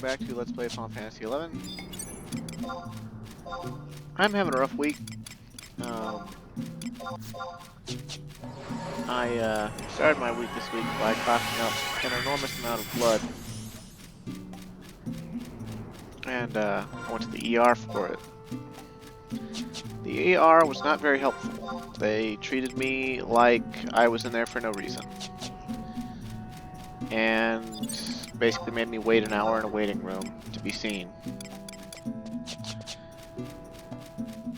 back to Let's Play Final Fantasy 11. I'm having a rough week. I started my week this week by coughing up an enormous amount of blood. And I went to the ER for it. The ER was not very helpful. They treated me like I was in there for no reason. And basically made me wait an hour in a waiting room to be seen.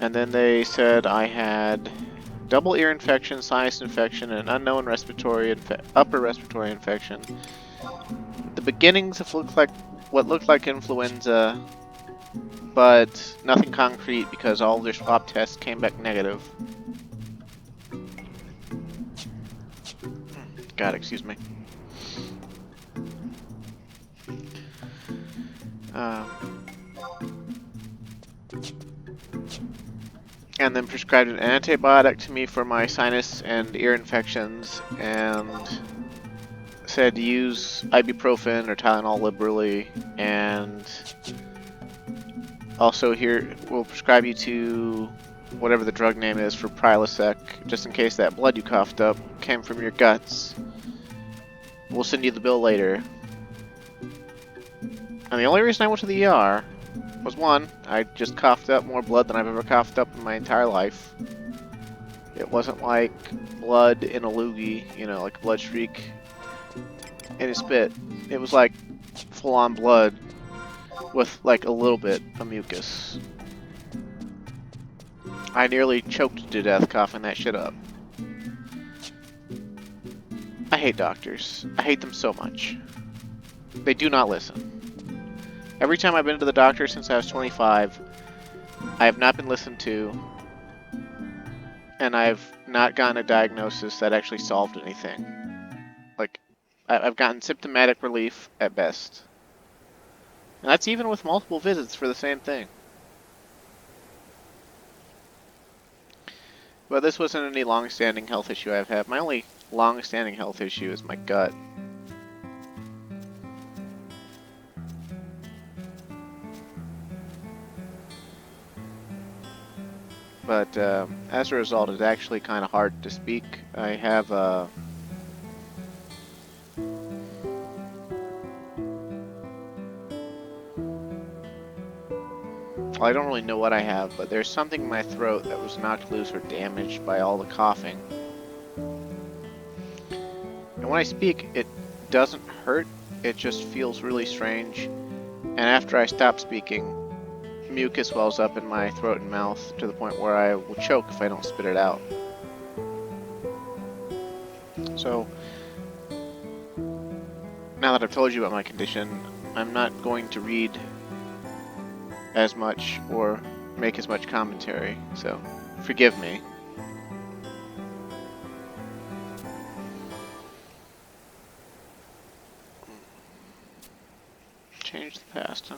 And then they said I had double ear infection, sinus infection, and an unknown upper respiratory infection. The beginnings of what looked like influenza, but nothing concrete because all their swab tests came back negative. God, excuse me. And then prescribed an antibiotic to me for my sinus and ear infections, and said to use ibuprofen or Tylenol liberally, and also here we'll prescribe you to whatever the drug name is for Prilosec, just in case that blood you coughed up came from your guts. We'll send you the bill later. And the only reason I went to the ER was, one, I just coughed up more blood than I've ever coughed up in my entire life. It wasn't like blood in a loogie, you know, like a blood streak in a spit. It was like full-on blood with like a little bit of mucus. I nearly choked to death coughing that shit up. I hate doctors. I hate them so much. They do not listen. Every time I've been to the doctor since I was 25, I have not been listened to, and I've not gotten a diagnosis that actually solved anything. Like, I've gotten symptomatic relief at best. And that's even with multiple visits for the same thing. But this wasn't any long-standing health issue I've had. My only long-standing health issue is my gut. But as a result, it's actually kind of hard to speak. I have I don't really know what I have, but there's something in my throat that was knocked loose or damaged by all the coughing. And when I speak, it doesn't hurt, it just feels really strange. And after I stop speaking, mucus wells up in my throat and mouth to the point where I will choke if I don't spit it out. So, now that I've told you about my condition, I'm not going to read as much or make as much commentary, so forgive me. Change the past, huh?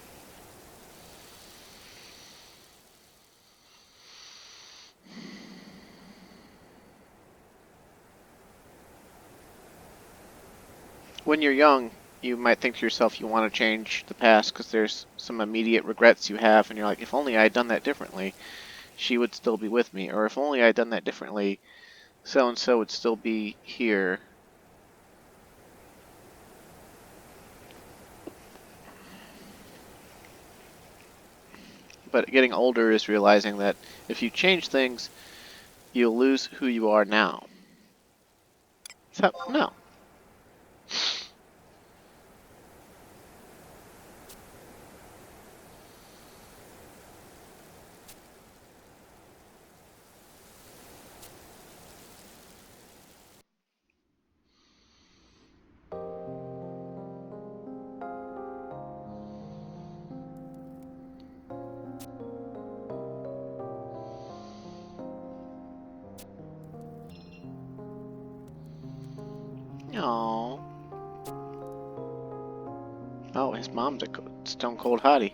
When you're young, you might think to yourself you want to change the past because there's some immediate regrets you have, and you're like, if only I had done that differently, she would still be with me. Or if only I had done that differently, so-and-so would still be here. But getting older is realizing that if you change things, you'll lose who you are now. So, no. Aww. Oh, his mom's a stone cold hottie.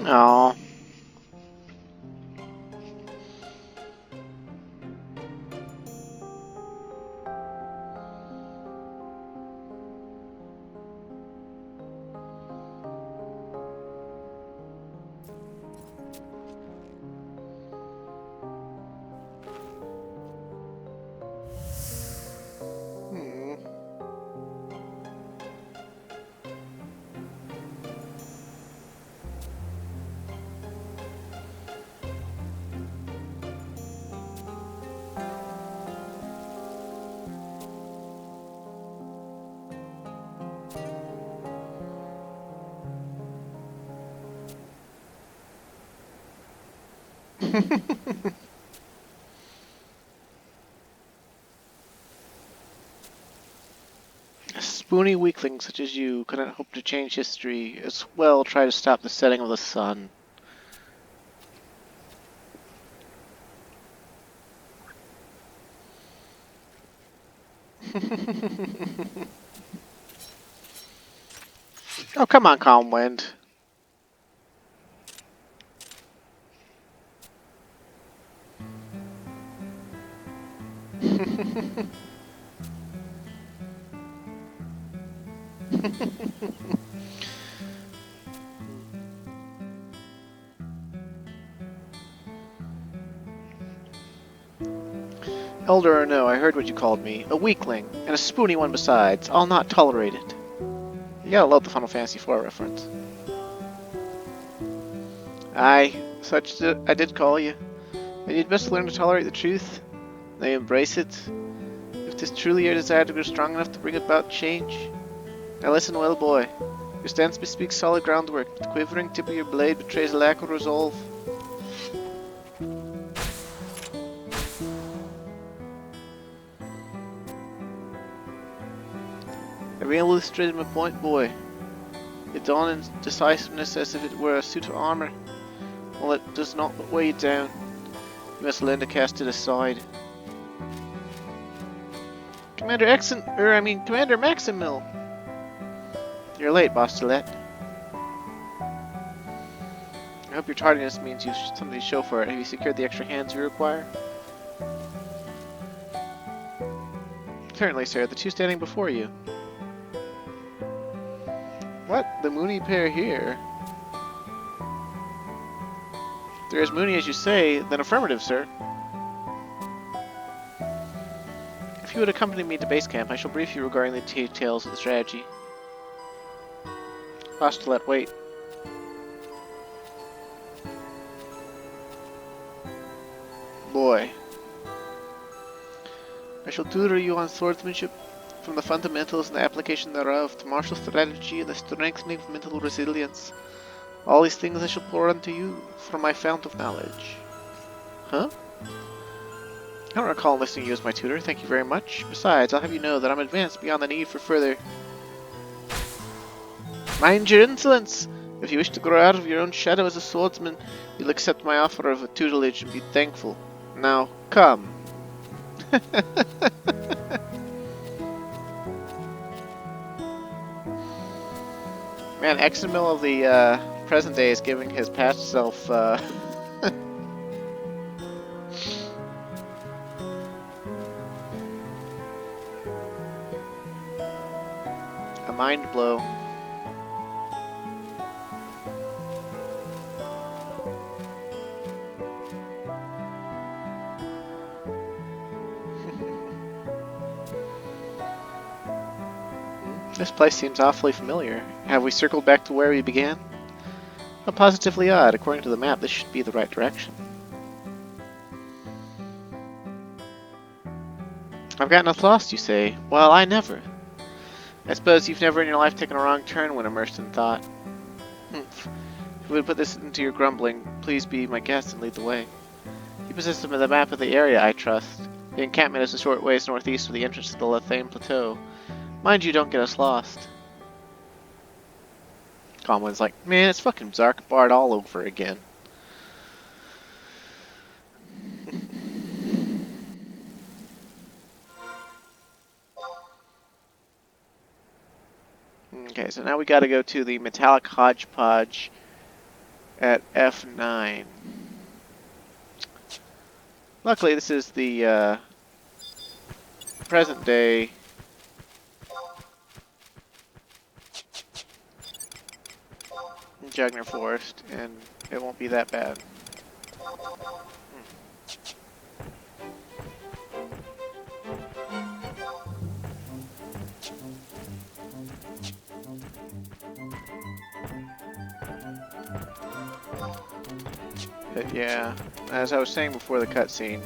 Oh. A spoony weakling such as you cannot hope to change history, as well try to stop the setting of the sun. Oh, come on, Calm Wind. Elder or no, I heard what you called me. A weakling, and a spoony one besides. I'll not tolerate it. You gotta love the Final Fantasy IV reference. Aye, such I did call you. And you'd best learn to tolerate the truth. Now you embrace it. If 'tis truly your desire to grow strong enough to bring about change. Now listen well, boy. Your stance bespeaks solid groundwork, but the quivering tip of your blade betrays a lack of resolve. I illustrated my point, boy. You dawn in decisiveness as if it were a suit of armor. Well, it does not but weigh you down. You must learn to cast it aside. Commander Excenmille! You're late, Bostolette. I hope your tardiness means you've something to show for it. Have you secured the extra hands you require? Certainly, sir. The two standing before you. What? The Moony pair here? If they're as moony as you say, then affirmative, sir. If you would accompany me to base camp, I shall brief you regarding the details of the strategy. Bostolette, wait. Boy. I shall tutor you on swordsmanship, from the fundamentals and the application thereof, to martial strategy and the strengthening of mental resilience. All these things I shall pour unto you from my fount of knowledge. Huh? I don't recall listing you as my tutor, thank you very much. Besides, I'll have you know that I'm advanced beyond the need for further... Mind your insolence! If you wish to grow out of your own shadow as a swordsman, you'll accept my offer of a tutelage and be thankful. Now, come. Man, Excenmille of the present day is giving his past self a mind blow. This place seems awfully familiar. Have we circled back to where we began? How positively odd. According to the map, this should be the right direction. I've gotten us lost, you say? Well, I never. I suppose you've never in your life taken a wrong turn when immersed in thought. If you would put this into your grumbling, please be my guest and lead the way. You possess the map of the area, I trust. The encampment is a short ways northeast of the entrance to the Lethane Plateau. Mind you, don't get us lost. Conway's like, man, it's fucking Zarkbard all over again. Okay, so now we gotta go to the metallic hodgepodge at F9. Luckily, this is the present day Jugner Forest, and it won't be that bad. But yeah, as I was saying before the cutscene,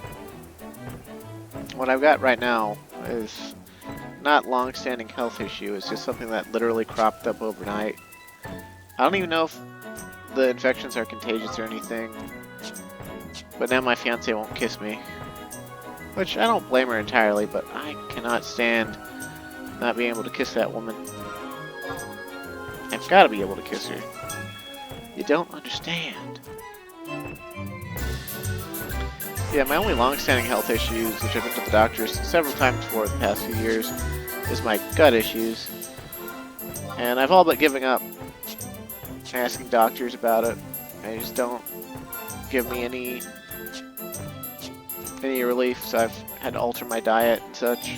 what I've got right now is not long-standing health issue. It's just something that literally cropped up overnight. I don't even know if the infections are contagious or anything, but now my fiance won't kiss me. Which, I don't blame her entirely, but I cannot stand not being able to kiss that woman. I've got to be able to kiss her. You don't understand. Yeah, my only long-standing health issues, which I've been to the doctors several times for the past few years, is my gut issues. And I've all but given up asking doctors about it. They just don't give me any relief, so I've had to alter my diet and such.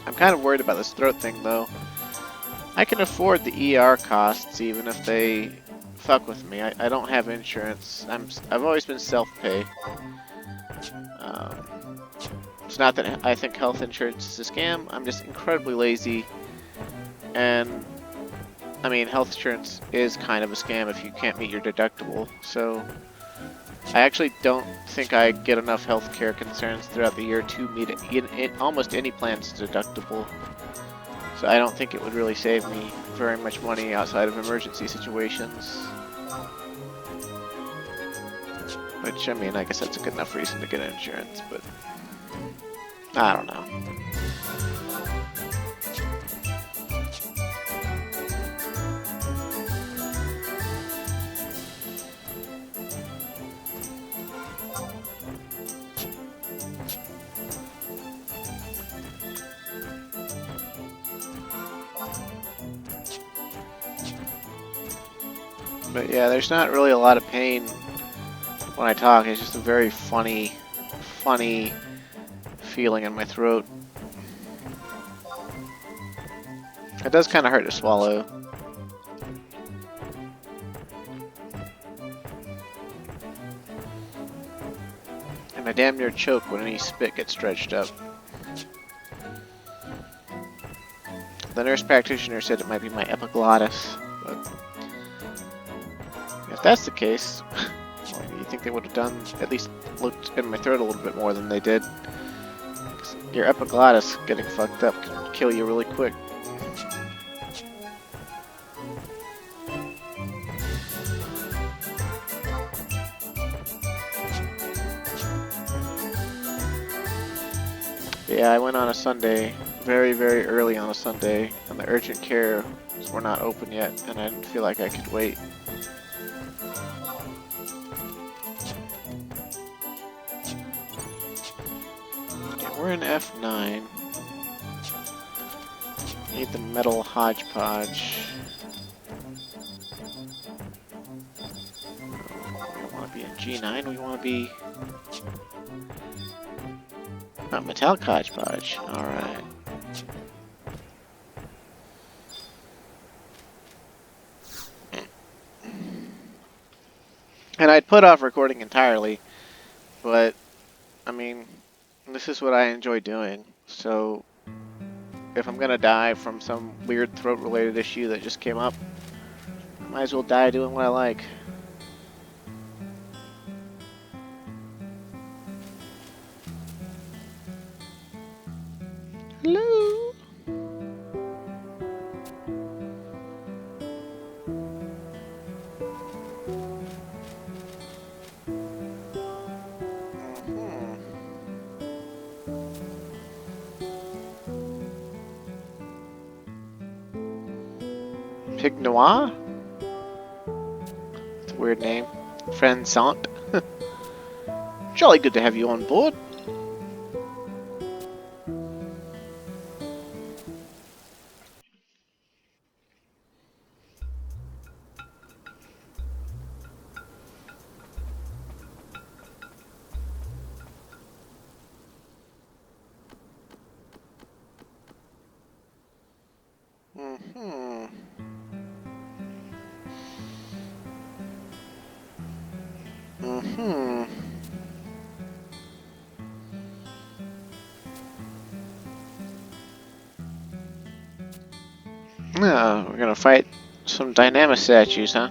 I'm kind of worried about this throat thing, though. I can afford the ER costs, even if they fuck with me. I don't have insurance. I've always been self-pay. It's not that I think health insurance is a scam. I'm just incredibly lazy, and I mean, health insurance is kind of a scam if you can't meet your deductible. So I actually don't think I get enough healthcare concerns throughout the year to meet almost any plan's deductible. So I don't think it would really save me very much money outside of emergency situations. Which, I mean, I guess that's a good enough reason to get insurance, but I don't know. But yeah, there's not really a lot of pain when I talk. It's just a very funny feeling in my throat. It does kind of hurt to swallow. And I damn near choke when any spit gets stretched up. The nurse practitioner said it might be my epiglottis, but if that's the case, well, you think they would have done, at least looked in my throat a little bit more than they did. 'Cause your epiglottis getting fucked up can kill you really quick. Yeah, I went on a Sunday, very, very early on a Sunday, and the urgent cares were not open yet, and I didn't feel like I could wait. We're in F9. Need the metal hodgepodge. We don't want to be in G9, we want to be... Not metallic hodgepodge, alright. And I'd put off recording entirely, but, I mean, this is what I enjoy doing, so if I'm gonna die from some weird throat-related issue that just came up, I might as well die doing what I like. Hello? Pig Noir? It's a weird name. Friend Sant. Jolly good to have you on board. Mm-hmm. Mm-hmm. Yeah, we're gonna fight some dynamic statues, huh?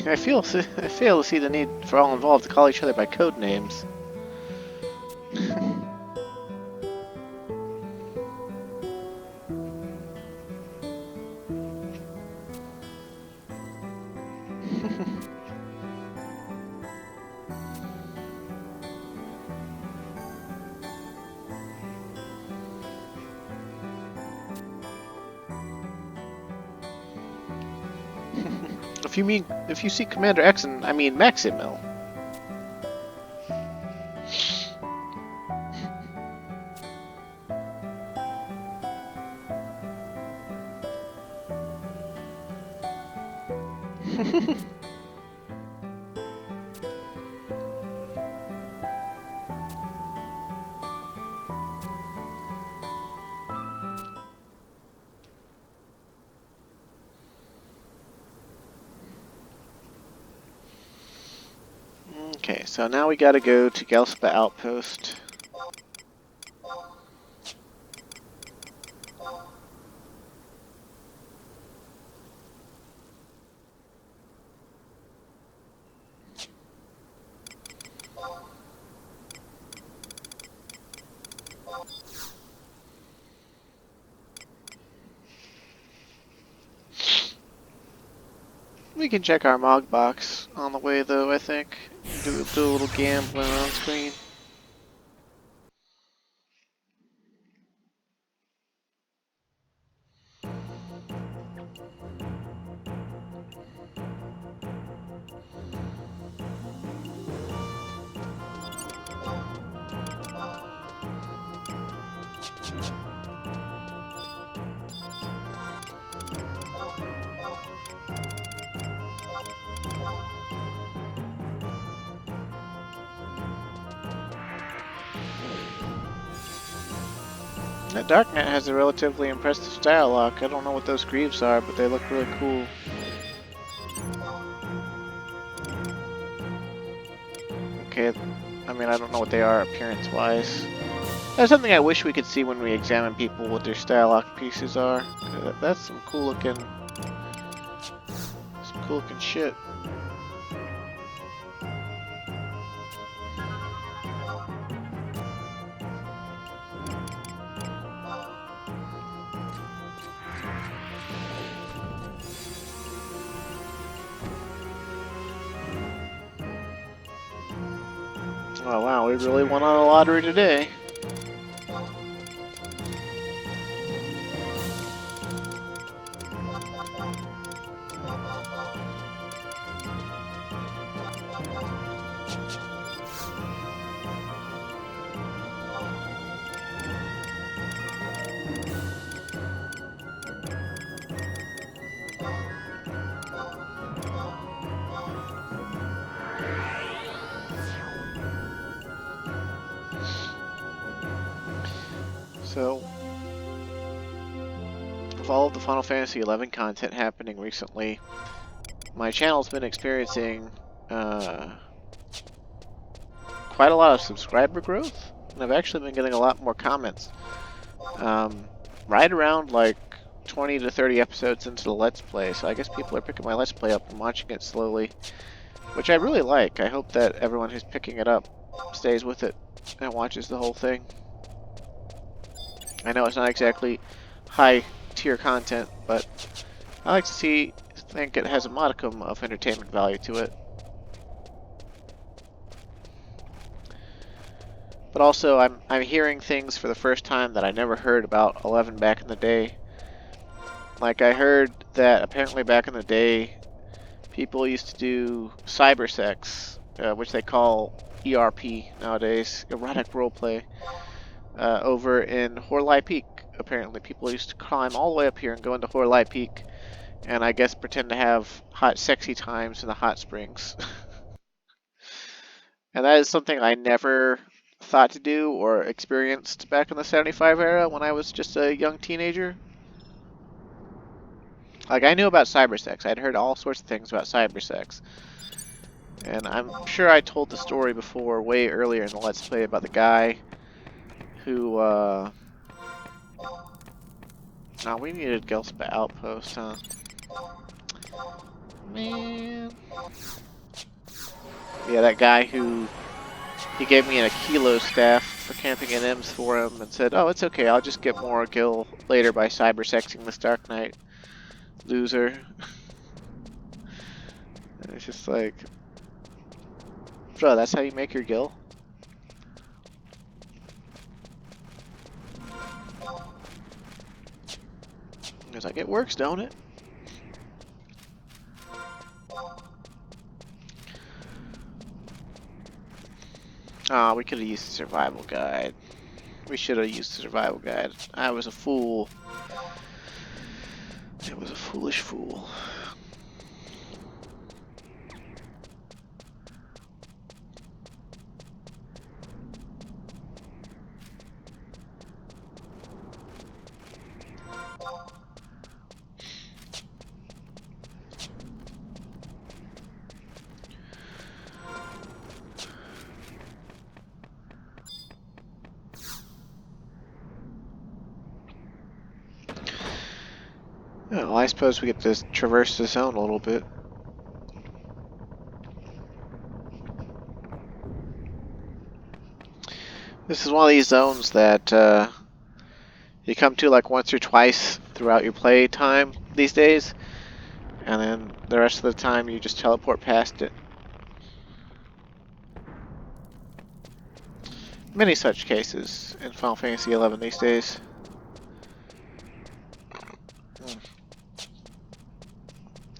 I fail to see the need for all involved to call each other by code names. If you see Commander I mean Excenmille. Okay, so now we gotta go to Gelspa Outpost. We can check our Mog box on the way, though, I think. Do a little gambling on screen. That Darknet has a relatively impressive style lock. I don't know what those greaves are, but they look really cool. Okay, I mean, I don't know what they are appearance-wise. That's something I wish we could see when we examine people what their style lock pieces are. That's some cool looking shit. Oh wow, we really won on a lottery today. So, with all of the Final Fantasy XI content happening recently, my channel's been experiencing quite a lot of subscriber growth, and I've actually been getting a lot more comments. Right around like 20 to 30 episodes into the Let's Play, so I guess people are picking my Let's Play up and watching it slowly, which I really like. I hope that everyone who's picking it up stays with it and watches the whole thing. I know it's not exactly high tier content, but I like to think it has a modicum of entertainment value to it. But also, I'm hearing things for the first time that I never heard about 11 back in the day. Like, I heard that apparently back in the day, people used to do cybersex, which they call ERP nowadays, erotic roleplay, over in Horley Peak. Apparently, people used to climb all the way up here and go into Horley Peak, and I guess pretend to have hot, sexy times in the hot springs. And that is something I never thought to do or experienced back in the 75 era when I was just a young teenager. Like, I knew about cybersex. I'd heard all sorts of things about cybersex. And I'm sure I told the story before, way earlier in the Let's Play, about the guy who, Nah, we needed Gelspa Outpost, huh? Man. Yeah, that guy who... He gave me a kilo staff for camping in M's for him and said, oh, it's okay, I'll just get more gil later by cybersexing this Dark Knight. Loser. And it's just like... Bro, that's how you make your gil? It's like, it works, don't it? Ah, we could have used the survival guide. We should have used the survival guide. I was a fool. I was a foolish fool. Well, I suppose we get to traverse the zone a little bit. This is one of these zones that you come to like once or twice throughout your play time these days, and then the rest of the time you just teleport past it. Many such cases in Final Fantasy XI these days.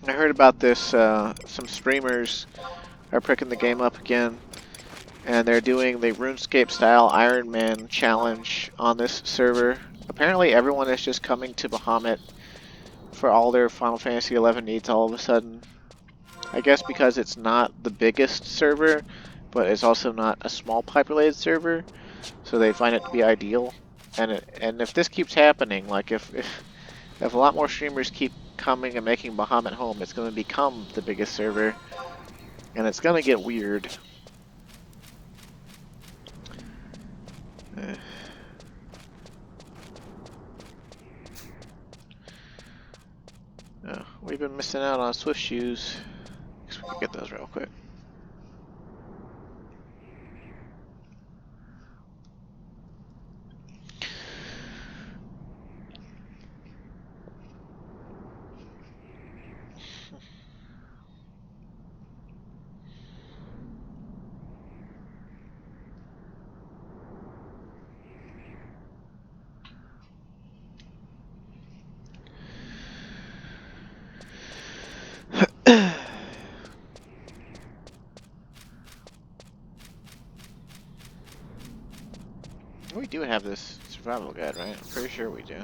I heard about this, some streamers are picking the game up again, and they're doing the RuneScape style Iron Man challenge on this server. Apparently everyone is just coming to Bahamut for all their Final Fantasy XI needs all of a sudden. I guess because it's not the biggest server, but it's also not a small populated server, so they find it to be ideal. And if this keeps happening, like if a lot more streamers keep coming and making Bahamut home, it's going to become the biggest server, and it's going to get weird. Oh, we've been missing out on Swift shoes. Guess we could get those real quick. We do have this survival guide, right? I'm pretty sure we do.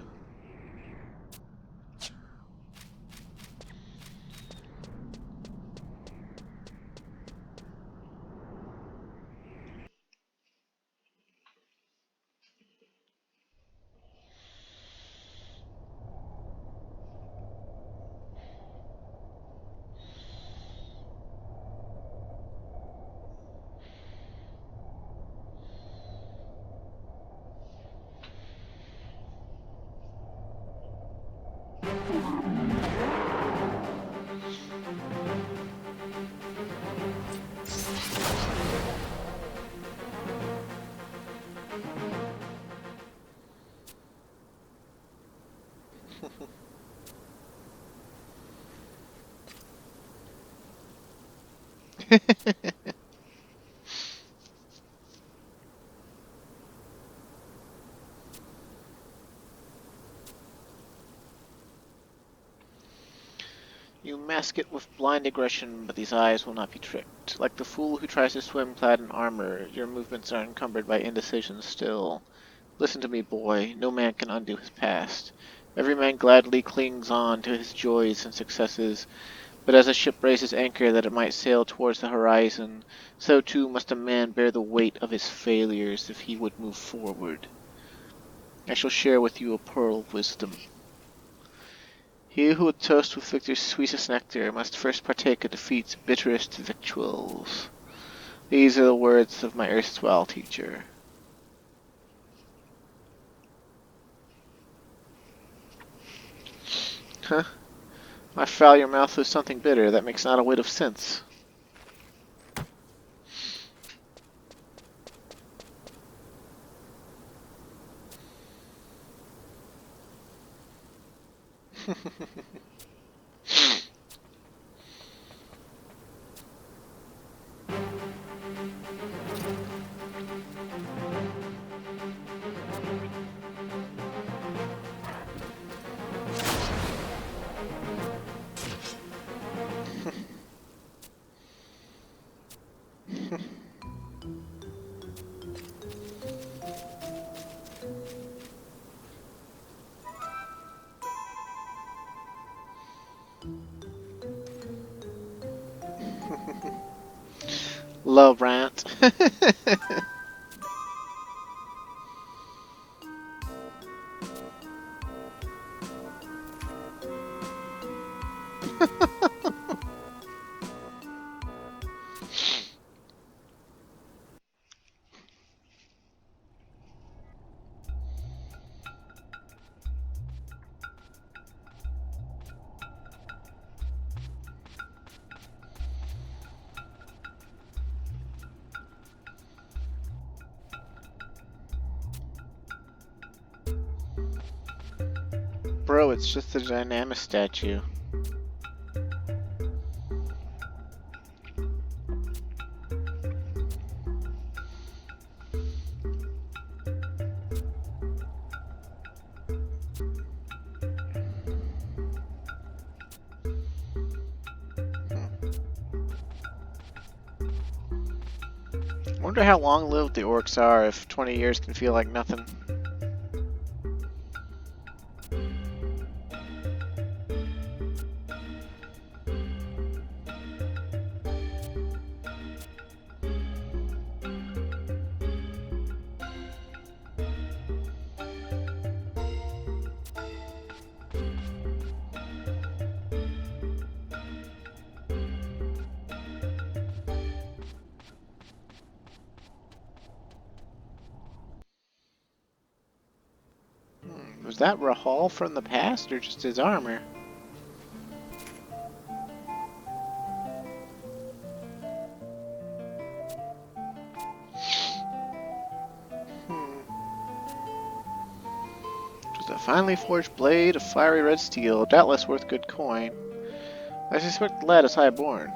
You mask it with blind aggression, but these eyes will not be tricked. Like the fool who tries to swim clad in armor, your movements are encumbered by indecision still. Listen to me, boy. No man can undo his past. Every man gladly clings on to his joys and successes, but as a ship raises anchor that it might sail towards the horizon, so too must a man bear the weight of his failures if he would move forward. I shall share with you a pearl of wisdom. He who would toast with victor's sweetest nectar must first partake of defeat's bitterest victuals. These are the words of my erstwhile teacher. Huh? I foul your mouth with something bitter, that makes not a whit of sense. Love rant. Bro, it's just a dynamic statue. Wonder how long-lived the orcs are if 20 years can feel like nothing. Was that Rahal from the past, or just his armor? It was a finely forged blade of fiery red steel, doubtless worth good coin. I suspect the lad is high-born.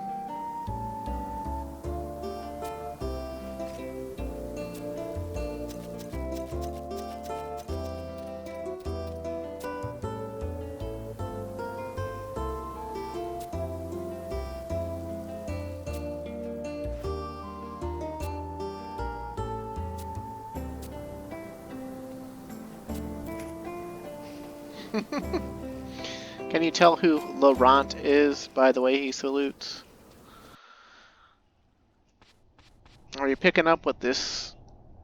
Can you tell who Laurent is by the way he salutes? Are you picking up what this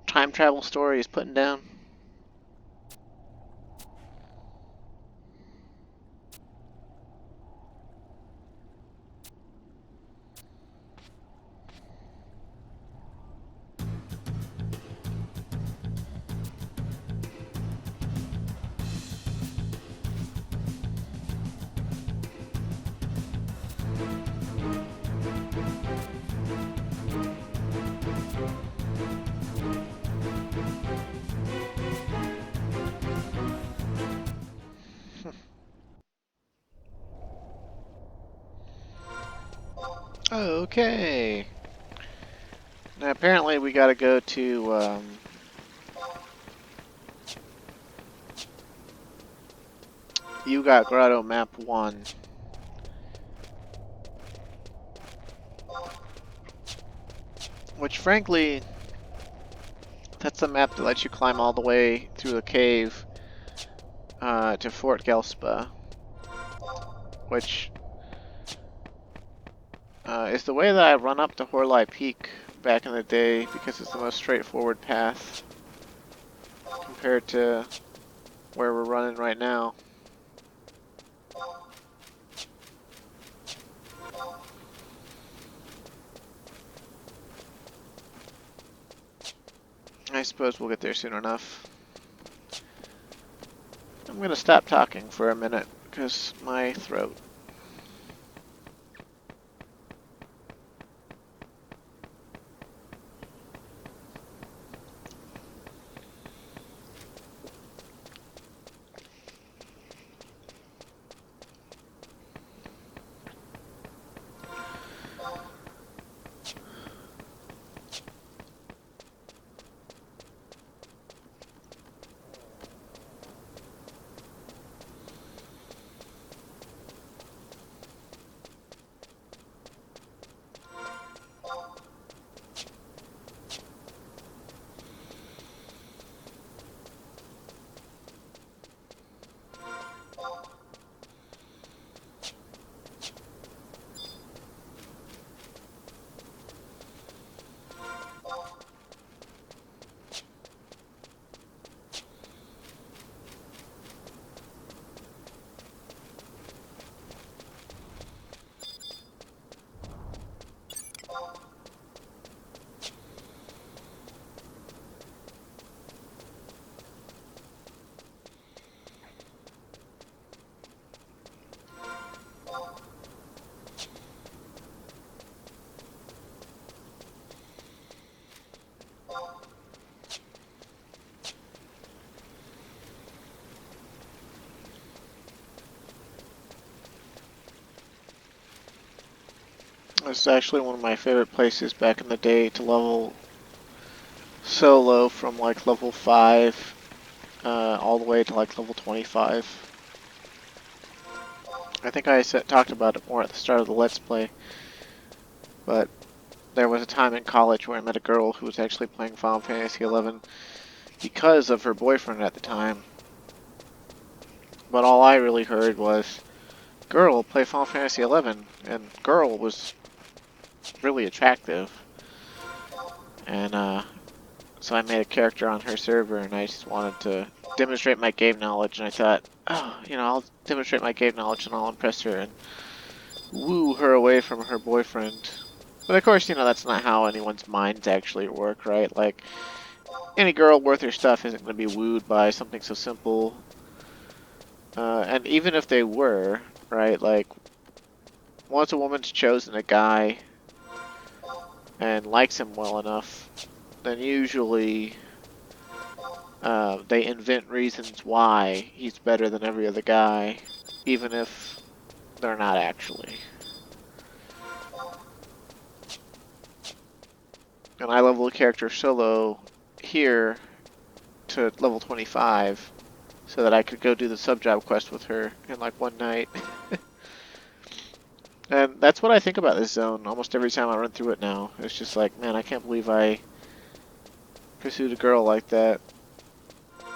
time travel story is putting down? Okay. Now apparently we gotta go to, you got Grotto Map 1. Which frankly, that's a map that lets you climb all the way through a cave to Fort Gelspa. Which is the way that I run up to Horlai Peak back in the day because it's the most straightforward path compared to where we're running right now. I suppose we'll get there soon enough. I'm gonna stop talking for a minute because my throat. This is actually one of my favorite places back in the day to level solo from like level 5 all the way to like level 25. I think I talked about it more at the start of the Let's Play, but there was a time in college where I met a girl who was actually playing Final Fantasy XI because of her boyfriend at the time. But all I really heard was, girl, play Final Fantasy XI, and girl was really attractive. And so I made a character on her server, and I just wanted to demonstrate my game knowledge, and I thought, oh, you know, I'll demonstrate my game knowledge and I'll impress her and woo her away from her boyfriend. But of course, you know, that's not how anyone's minds actually work, right? Like, any girl worth her stuff isn't going to be wooed by something so simple. And even if they were, right, like, once a woman's chosen a guy and likes him well enough, then usually they invent reasons why he's better than every other guy, even if they're not actually. And I level a character solo here to level 25 so that I could go do the sub-job quest with her in like one night. And that's what I think about this zone almost every time I run through it now. It's just like, man, I can't believe I pursued a girl like that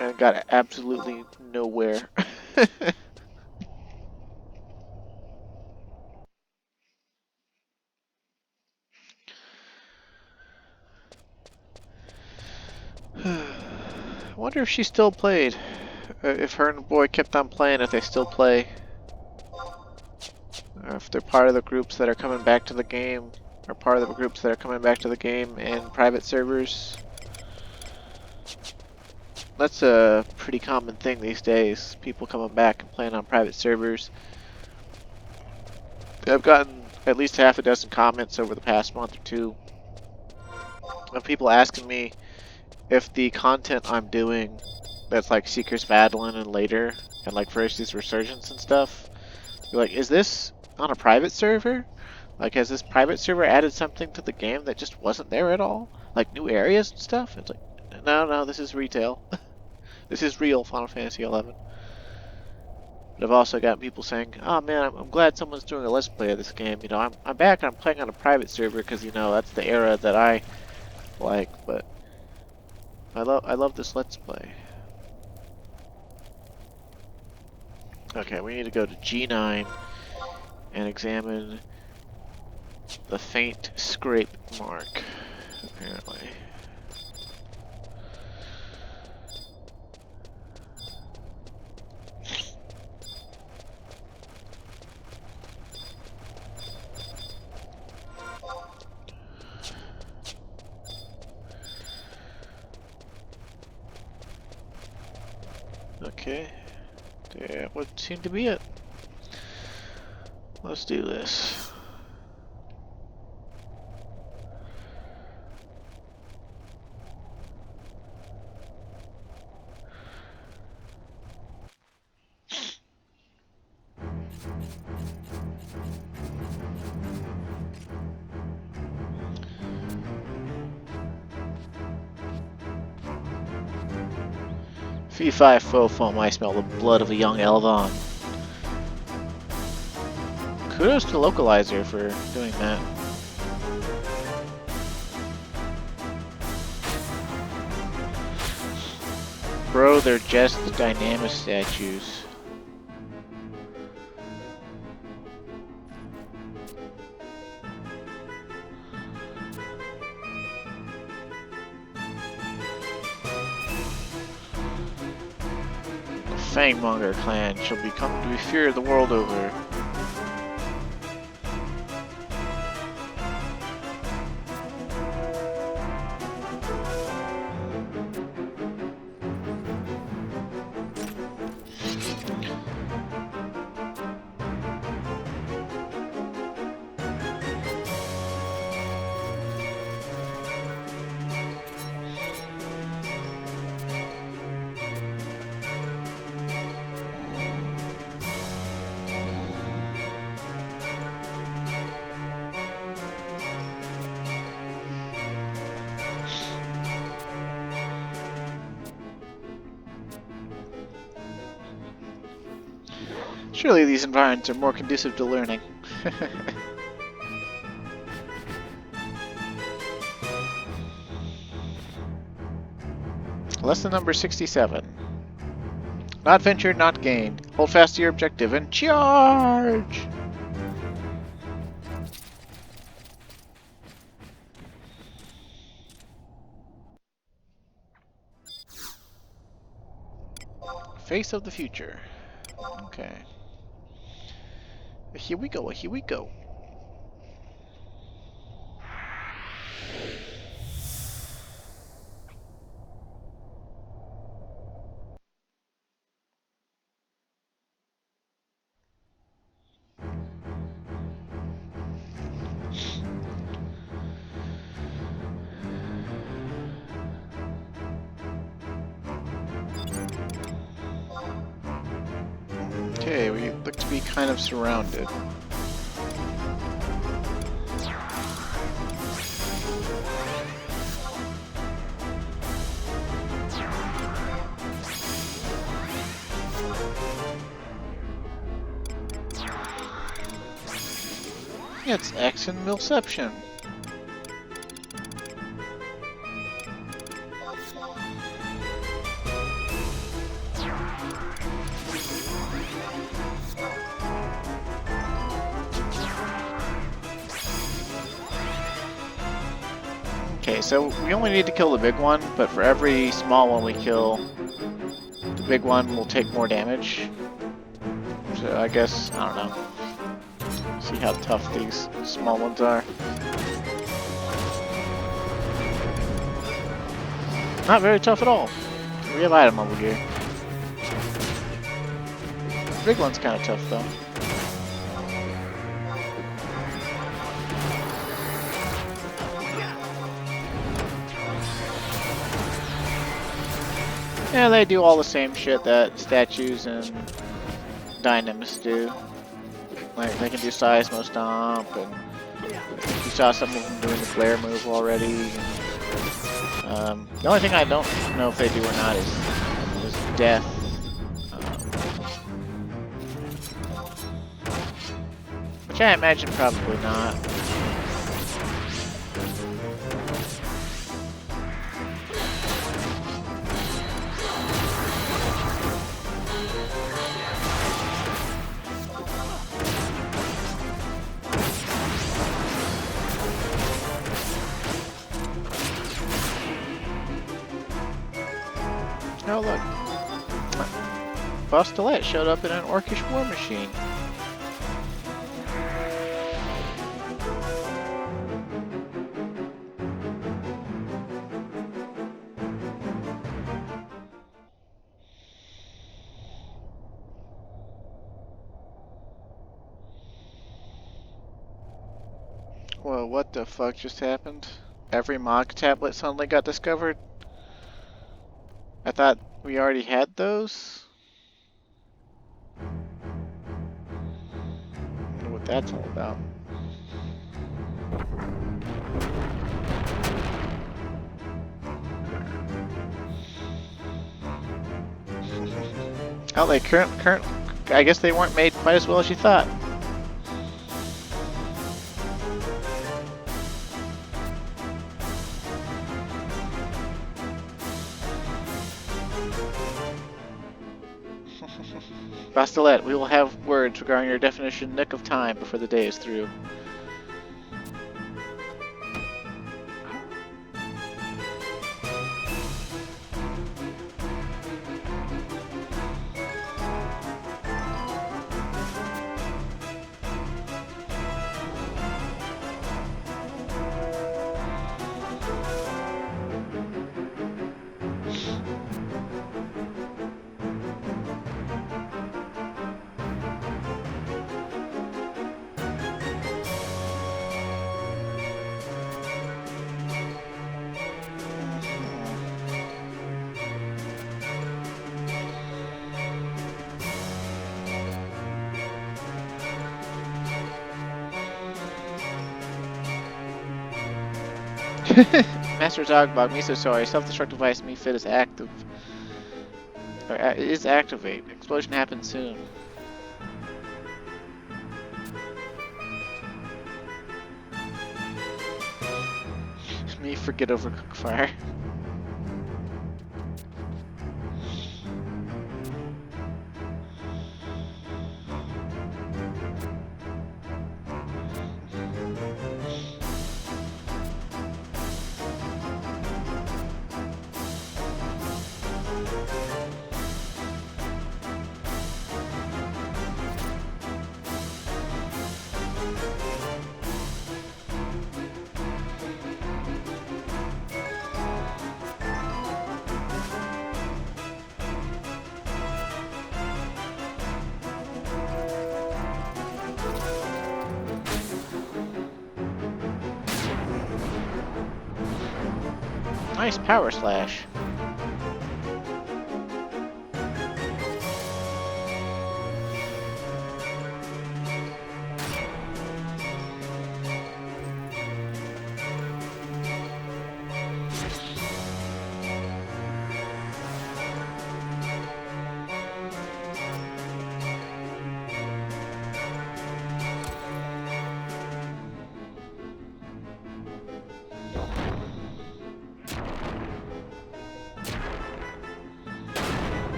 and got absolutely nowhere. I wonder if she still played. If her and the boy kept on playing, if they still play. Or if they're part of the groups that are coming back to the game. Or part of the groups that are coming back to the game in private servers. That's a pretty common thing these days. People coming back and playing on private servers. I've gotten at least half a dozen comments over the past month or two of people asking me if the content I'm doing that's like Seeker's Battling and later, and like versus Resurgence and stuff, you're like, is this on a private server? Like, has this private server added something to the game that just wasn't there at all? Like new areas and stuff? It's like, no, this is retail. This is real Final Fantasy 11. But I've also got people saying, "Oh man, I'm glad someone's doing a let's play of this game. You know, I'm back and I'm playing on a private server because you know that's the era that I like." But I love this let's play. Okay, we need to go to G9 and examine the faint scrape mark. Apparently. Okay, that would seem to be it. Let's do this. Fee fi fo fum, I smell the blood of a young Elvon. Kudos to Localizer for doing that. Bro, they're just the Dynamis statues. The Fangmonger clan shall become to be feared the world over. Surely these environments are more conducive to learning. Lesson number 67. Not ventured, not gained. Hold fast to your objective and charge! Face of the future. Okay. Here we go, here we go. Okay, we look to be kind of surrounded. It's Excenmilleception. Okay, so we only need to kill the big one, but for every small one we kill, the big one will take more damage. So I guess, I don't know. See how tough these small ones are. Not very tough at all. We have item over here. The big one's kind of tough though. Yeah, they do all the same shit that statues and Dynamis do. Like, they can do Seismo Stomp and You saw some of them doing the flare move already. The only thing I don't know if they do or not is death. Which I imagine probably not. Oh look, Bostolette showed up in an orcish war machine. Whoa, what the fuck just happened? Every Mog tablet suddenly got discovered? I thought we already had those? I wonder what that's all about. Oh, they current. I guess they weren't made quite as well as you thought. Bastillette, we will have words regarding your definition nick of time before the day is through. Master Zogbog, me so sorry. Self-destructive device me fit is active. Or is activate. Explosion happens soon. Me forget overcook fire. Nice power slash.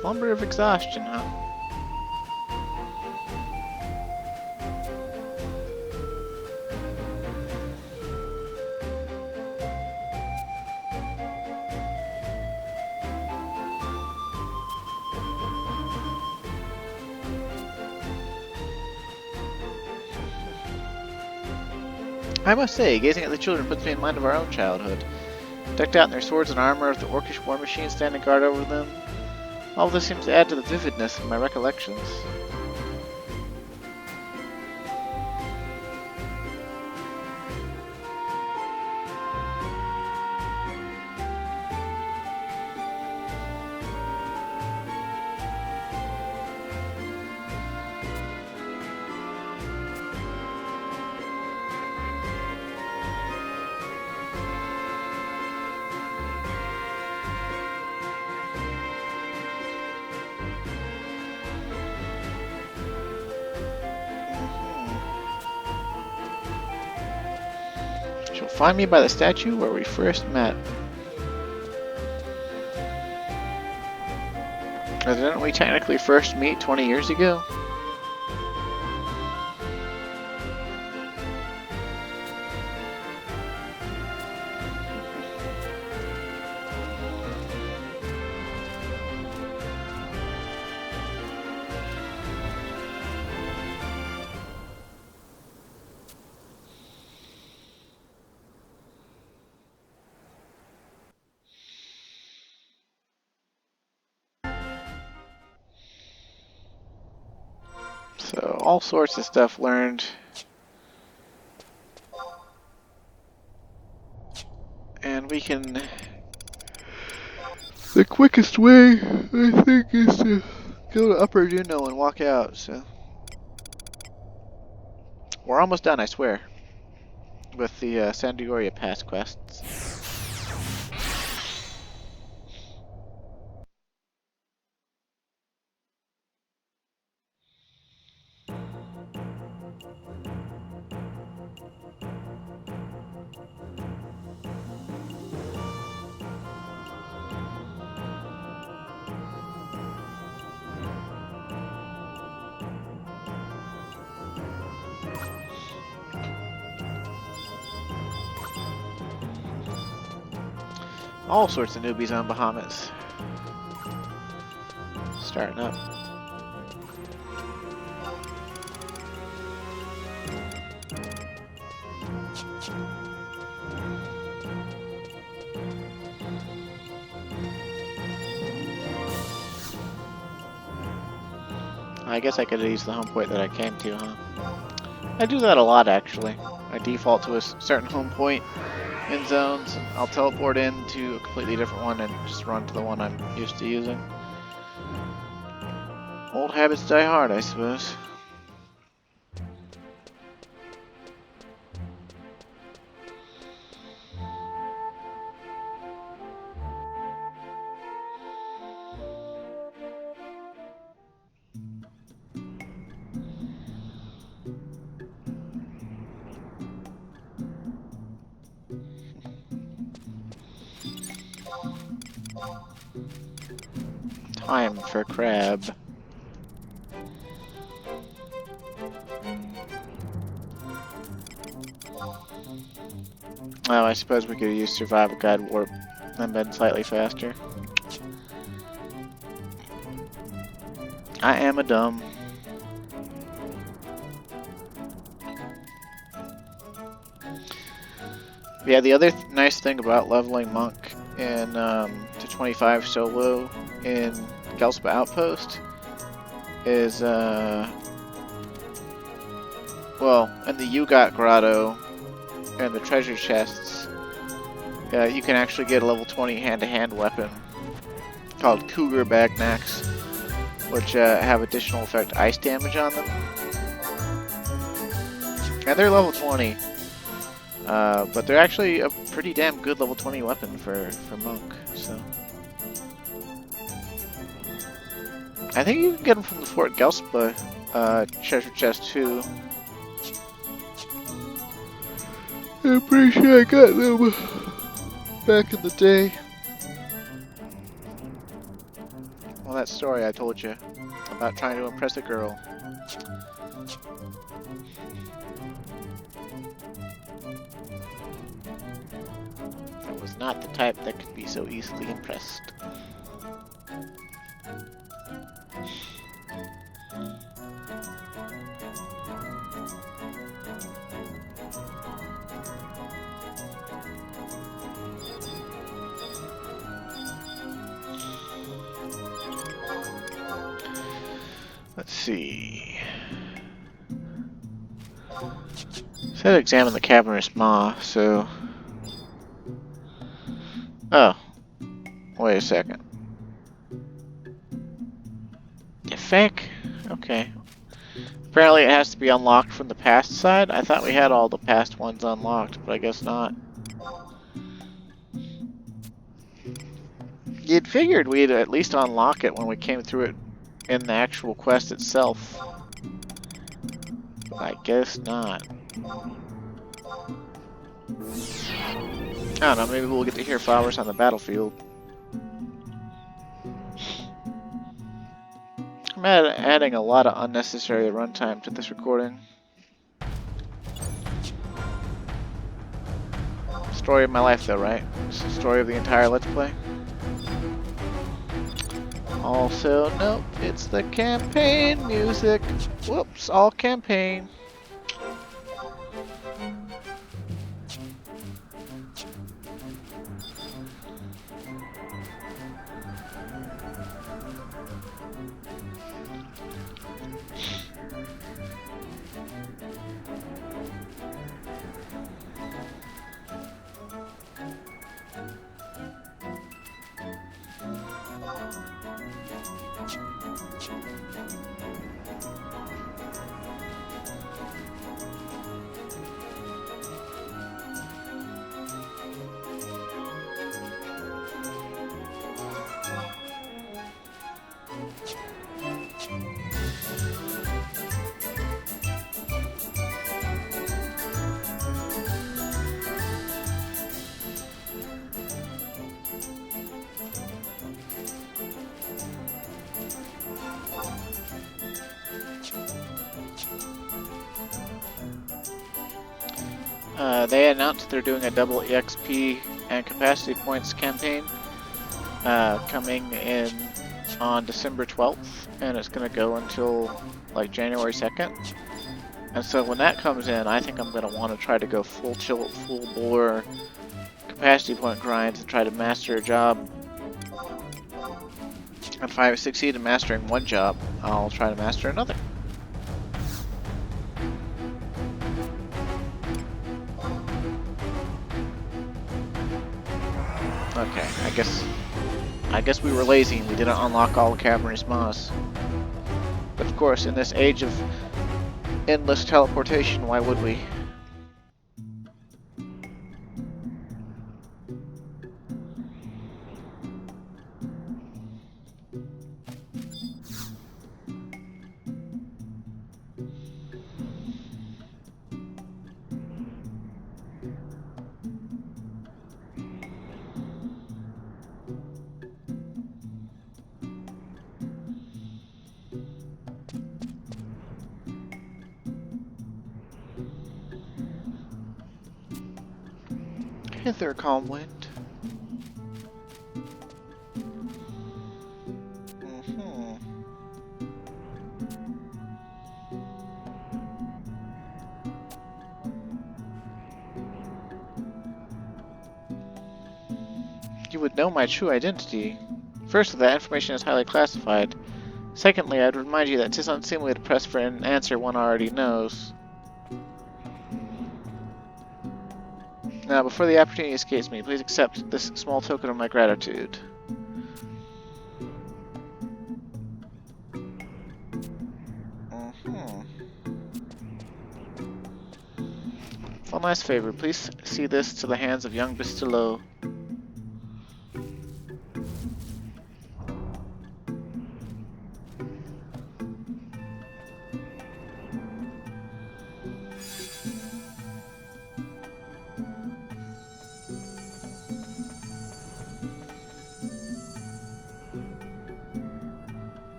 Slumber of exhaustion, huh? I must say, gazing at the children puts me in mind of our own childhood. Decked out in their swords and armor, with the orcish war machine standing guard over them. All this seems to add to the vividness of my recollections. She'll find me by the statue where we first met. Didn't we technically first meet 20 years ago? So, all sorts of stuff learned. And we can... The quickest way, I think, is to go to Upper Juno and walk out, so... We're almost done, I swear, with the Sandoria Pass quests. All sorts of newbies on Bahamut. Starting up. I guess I could have used the home point that I came to, huh? I do that a lot, actually. I default to a certain home point in zones, and I'll teleport in to a completely different one and just run to the one I'm used to using. Old habits die hard, I suppose. Time for crab. Oh, I suppose we could use Survival Guide Warp and been slightly faster. I am a dumb. Yeah, the other nice thing about leveling Monk in to 25 solo in Gelspa Outpost is, well, in the Ugot Grotto and the treasure chests, you can actually get a level 20 hand-to-hand weapon called Cougar Bagnacks, which have additional effect ice damage on them. And they're level 20. But they're actually a pretty damn good level 20 weapon for Monk, so... I think you can get them from the Fort Gelspa treasure chest too. I'm pretty sure I got them back in the day. Well, that story I told you about trying to impress a girl. I was not the type that could be so easily impressed. Let's see. Said examine the cavernous maw, so... Oh. Wait a second. Fake? Okay. Apparently it has to be unlocked from the past side. I thought we had all the past ones unlocked, but I guess not. You'd figured we'd at least unlock it when we came through it in the actual quest itself. But I guess not. I don't know, maybe we'll get to hear flowers on the battlefield. I'm adding a lot of unnecessary runtime to this recording. Story of my life though, right? It's the story of the entire Let's Play. Also, nope, it's the campaign music. Whoops, all campaign. They announced they're doing a double EXP and capacity points campaign coming in on December 12th, and it's going to go until like January 2nd. And so when that comes in, I think I'm going to want to try to go full bore capacity point grind to try to master a job. And if I succeed in mastering one job, I'll try to master another. Okay, I guess we were lazy and we didn't unlock all the cavernous maws. But of course, in this age of endless teleportation, why would we? Hither, calm wind. You would know my true identity. Firstly, that information is highly classified. Secondly, I'd remind you that 'tis unseemly to press for an answer one already knows. Now, before the opportunity escapes me, please accept this small token of my gratitude. One last favor, please see this to the hands of young Bistillo.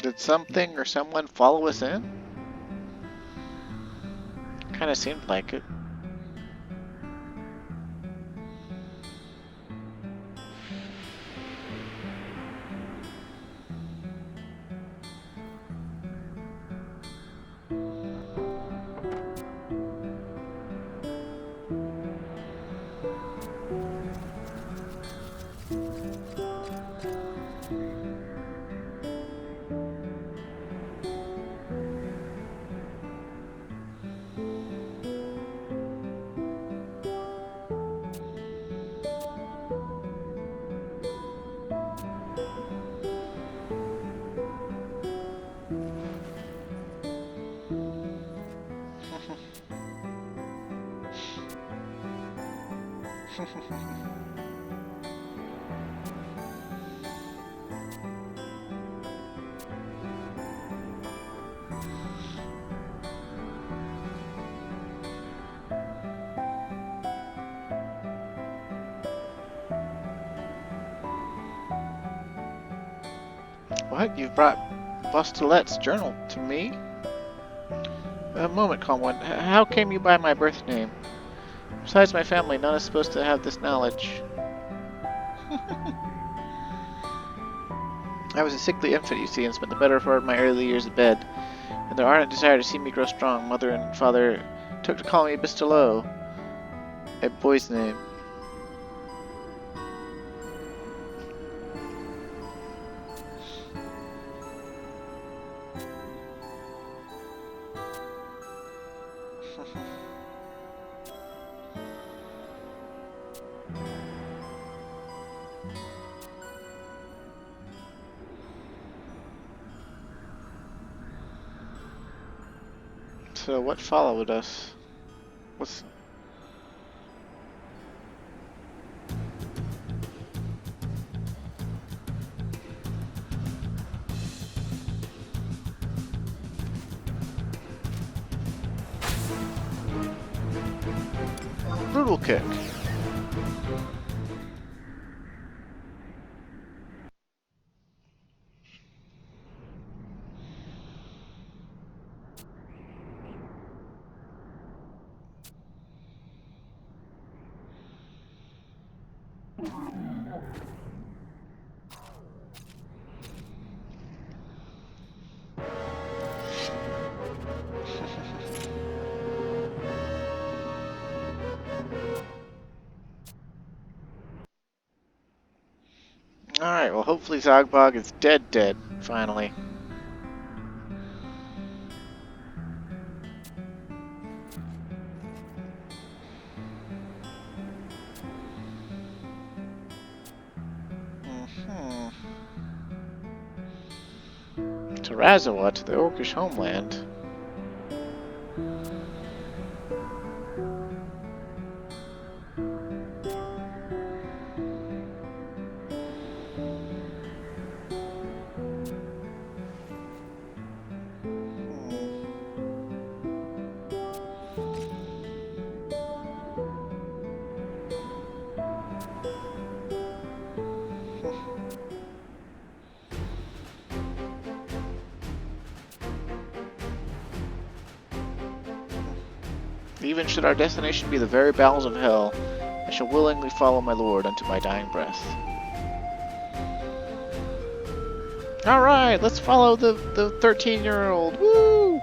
Did something or someone follow us in? Kinda seemed like it. What? You've brought Bustelet's journal to me? A moment, calm one. How came you by my birth name? Besides my family, none is supposed to have this knowledge. I was a sickly infant, you see, and spent the better part of my early years in bed. And their ardent desire to see me grow strong, mother and father took to call me Bistelo, a boy's name. So what followed us? What's... Brutal kick. Alright, well hopefully Zogbog is dead, finally. To Razawa, to the Orcish homeland. Even should our destination be the very bowels of hell, I shall willingly follow my lord unto my dying breath. Alright, let's follow the 13-year-old. Woo!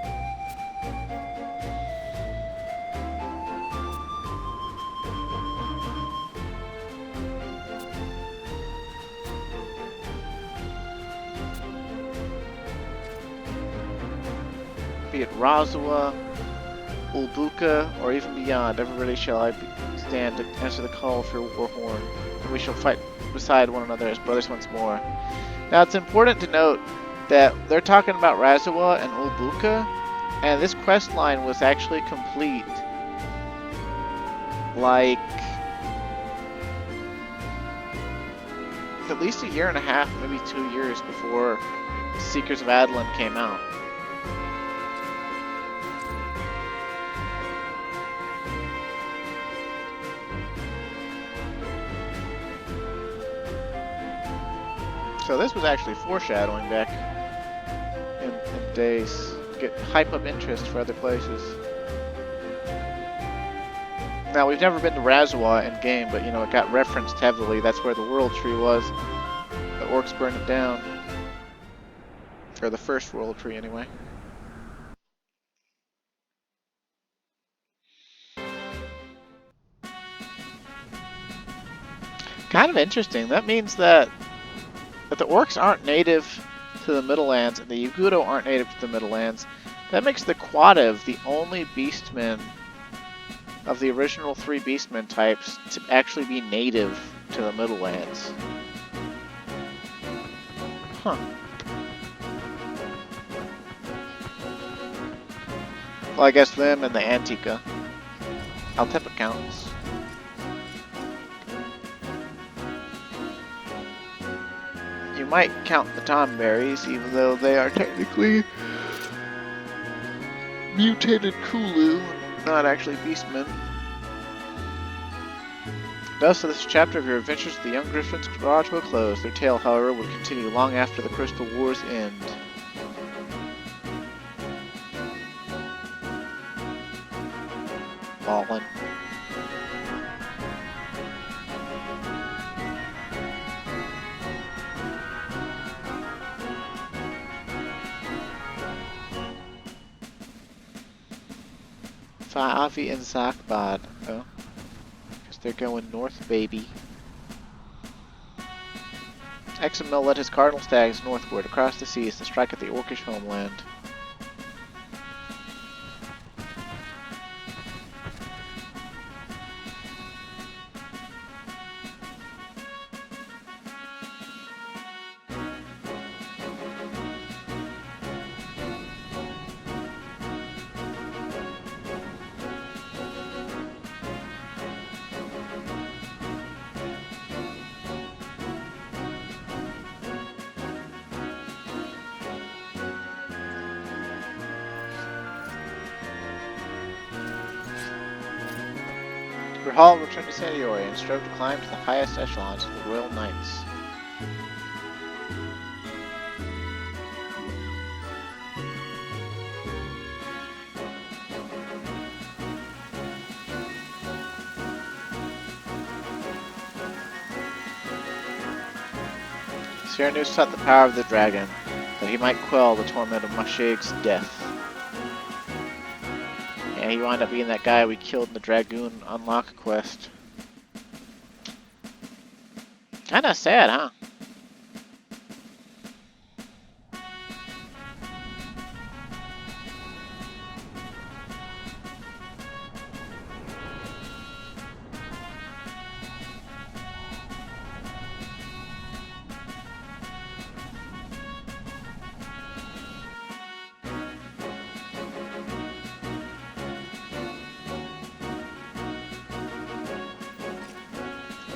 Be it Razawa, Ulbuka, or even beyond, everybody shall I stand to answer the call for war horn, and we shall fight beside one another as brothers once more. Now it's important to note that they're talking about Razawa and Ulbuka, and this quest line was actually complete like at least a year and a half, maybe 2 years before Seekers of Adeline came out. So this was actually foreshadowing back in days to get hype up interest for other places. Now we've never been to Razawa in game, but you know it got referenced heavily. That's where the World Tree was. The orcs burned it down, or the first World Tree anyway. Kind of interesting. That means that the orcs aren't native to the Middlelands and the Yugudo aren't native to the Middlelands. That makes the Quadev the only beastman of the original 3 beastman types to actually be native to the Middlelands. Huh. Well, I guess them and the Antica. Altepa counts. You might count the Tomberries, even though they are technically mutated Kulu, not actually beastmen. Thus, this chapter of your adventures with the young Griffins draw to a close. Their tale, however, would continue long after the Crystal War's end. Ballin'. Fa'avi and Zakbad. Oh. Guess they're going north, baby. Excenmille led his cardinal stags northward across the seas to strike at the Orcish homeland. Hall returned to Sandiori and strove to climb to the highest echelons of the Royal Knights. Cyrano sought the power of the dragon, that he might quell the torment of Mashig's death. Yeah, he wound up being that guy we killed in the Dragoon Unlock quest. Kinda sad, huh?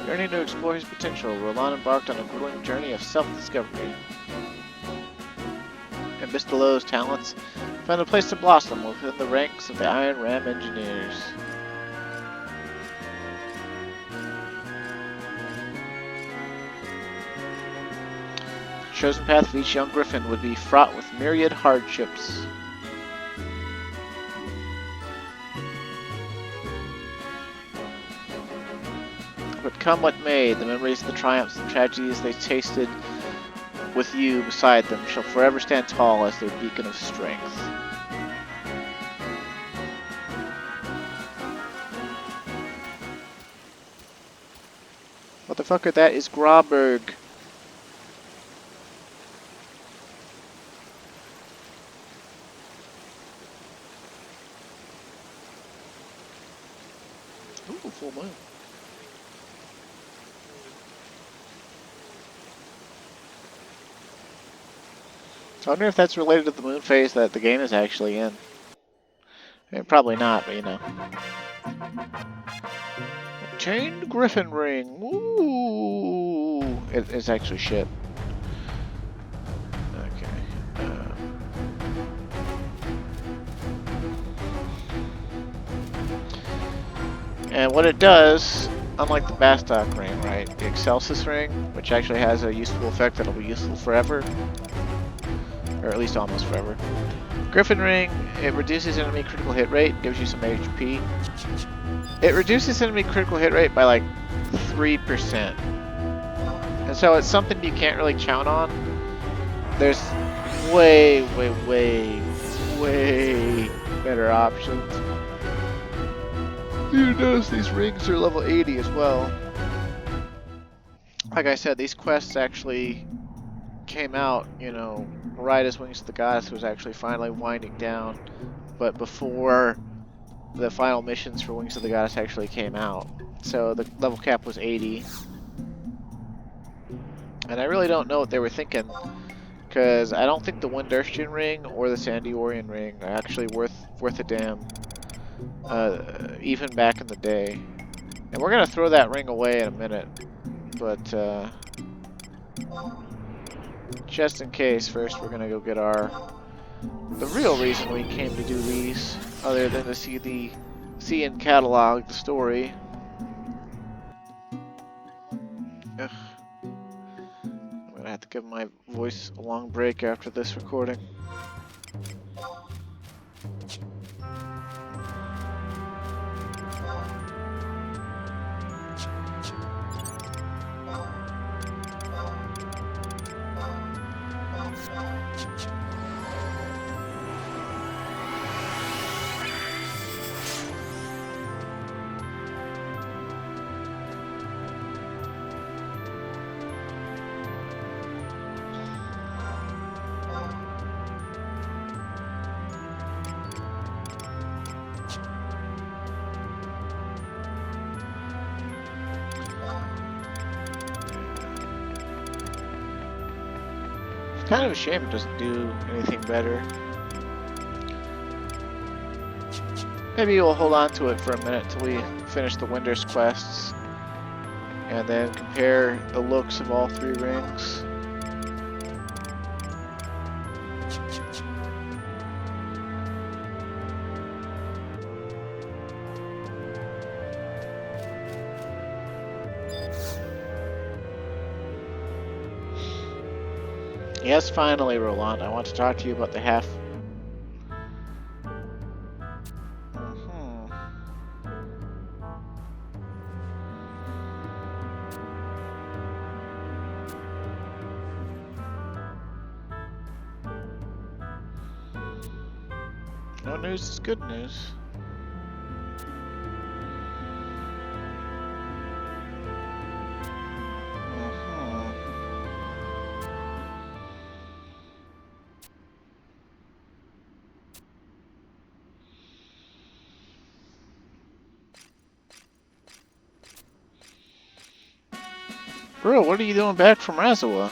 Yearning to explore his potential, Roland embarked on a grueling journey of self-discovery. And Bistalow's talents found a place to blossom within the ranks of the Iron Ram engineers. The chosen path of each young griffin would be fraught with myriad hardships. But come what may, the memories of the triumphs and tragedies they tasted with you beside them shall forever stand tall as their beacon of strength. Motherfucker, that is Graberg. Ooh, full moon. I wonder if that's related to the moon phase that the game is actually in. I mean, probably not, but you know. Chained Griffin Ring. Ooh. It's actually shit. Okay. And what it does, unlike the Bastok ring, right? The Excelsis ring, which actually has a useful effect that'll be useful forever. Or at least almost forever. Griffin Ring, it reduces enemy critical hit rate, gives you some HP. It reduces enemy critical hit rate by like 3%. And so it's something you can't really count on. There's way better options. You notice these rings are level 80 as well. like I said, these quests actually came out, you know, right as Wings of the Goddess was actually finally winding down, but before the final missions for Wings of the Goddess actually came out. So the level cap was 80. And I really don't know what they were thinking, because I don't think the Wunderstian ring or the Sandiorian ring are actually worth a damn, even back in the day. And we're going to throw that ring away in a minute, but just in case, first we're going to go get the real reason we came to do these, other than to see and catalog the story. Ugh. I'm gonna have to give my voice a long break after this recording. Kind of a shame it doesn't do anything better. Maybe we'll hold on to it for a minute until we finish the Winter's quests, and then compare the looks of all three rings. Yes, finally, Roland. I want to talk to you about the half. No news is good news. Bro, what are you doing back from Razawa?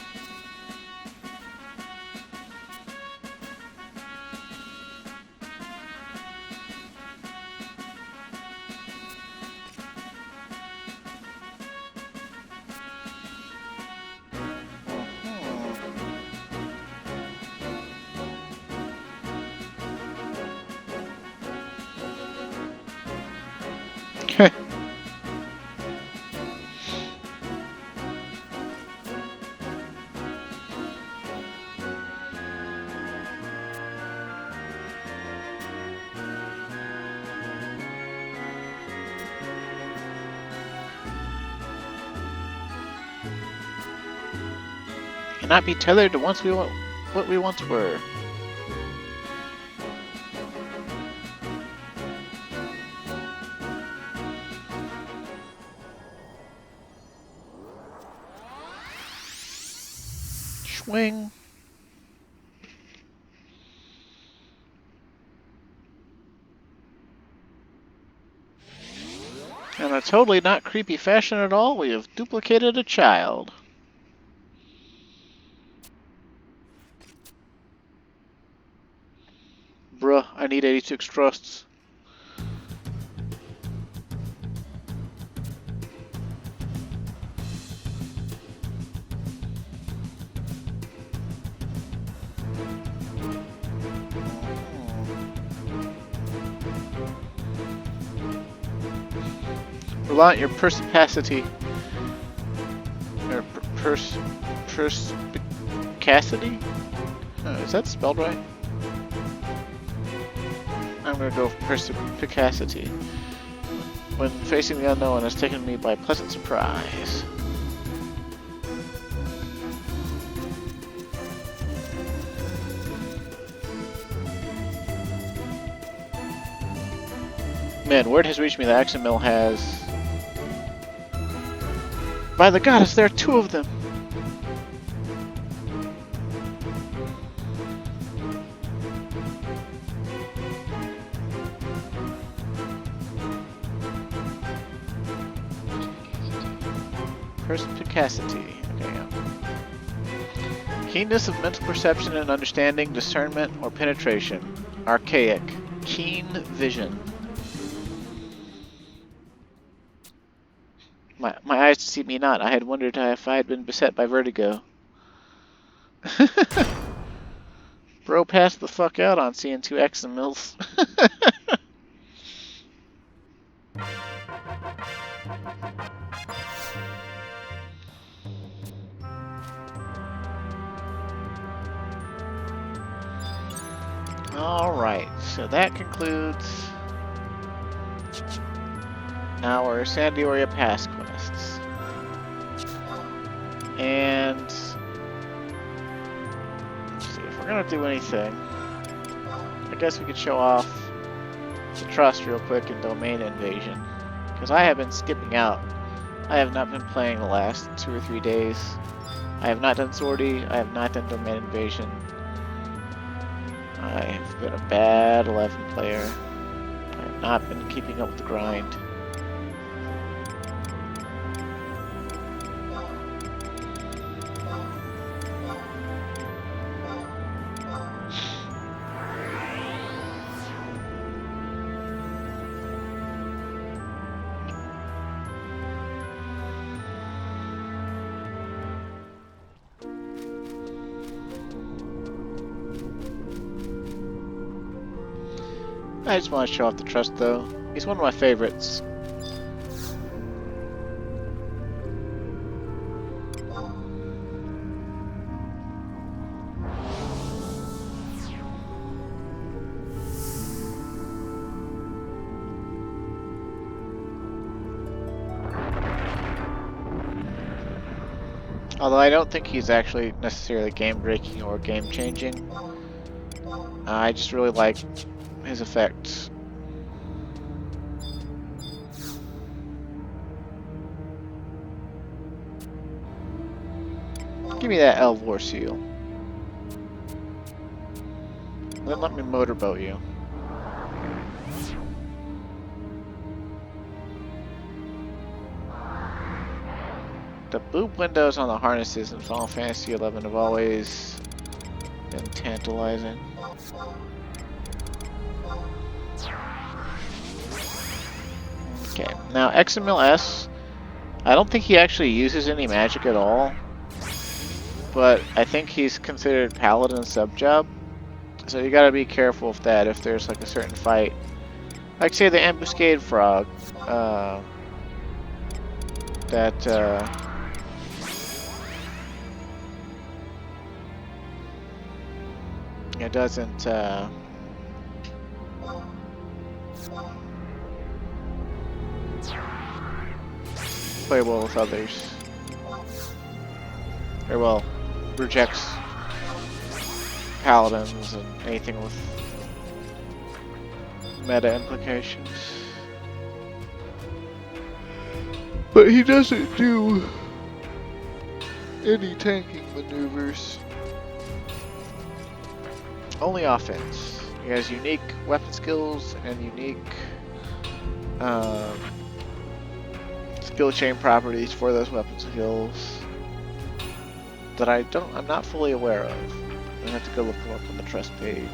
Not be tethered to what we once were. Swing. In a totally not creepy fashion at all, we have duplicated a child. Bruh, I need 86 trusts. Rely on your perspicacity. Or perspicacity? Is that spelled right? I'm gonna go perspicacity. When facing the unknown has taken me by pleasant surprise. Man, word has reached me that Excenmille has By the goddess, there are two of them! Perspicacity. Okay, yeah. Keenness of mental perception and understanding, discernment, or penetration. Archaic. Keen vision. My eyes deceive me not. I had wondered if I had been beset by vertigo. Bro passed the fuck out on seeing two Excenmilles. Alright, so that concludes our Sandioria Pass quests. And let's see, if we're gonna do anything, I guess we could show off the trust real quick in Domain Invasion. Because I have been skipping out. I have not been playing the last 2 or 3 days. I have not done Sortie, I have not done Domain Invasion. I have been a bad 11 player. I have not been keeping up with the grind. I just want to show off the trust though. He's one of my favorites. Although I don't think he's actually necessarily game-breaking or game-changing. I just really like his effects. Give me that Elvor seal. Then let me motorboat you. The boob windows on the harnesses in Final Fantasy XI have always been tantalizing. Okay, now Excenmille S, I don't think he actually uses any magic at all, but I think he's considered Paladin sub-job, so you gotta be careful with that if there's like a certain fight. Like say the Ambuscade Frog, it doesn't, play well with others. Or well, rejects paladins and anything with meta implications. But he doesn't do any tanking maneuvers. Only offense. He has unique weapon skills and unique skill chain properties for those weapon skills that I'm not fully aware of. I have to go look them up on the trust page.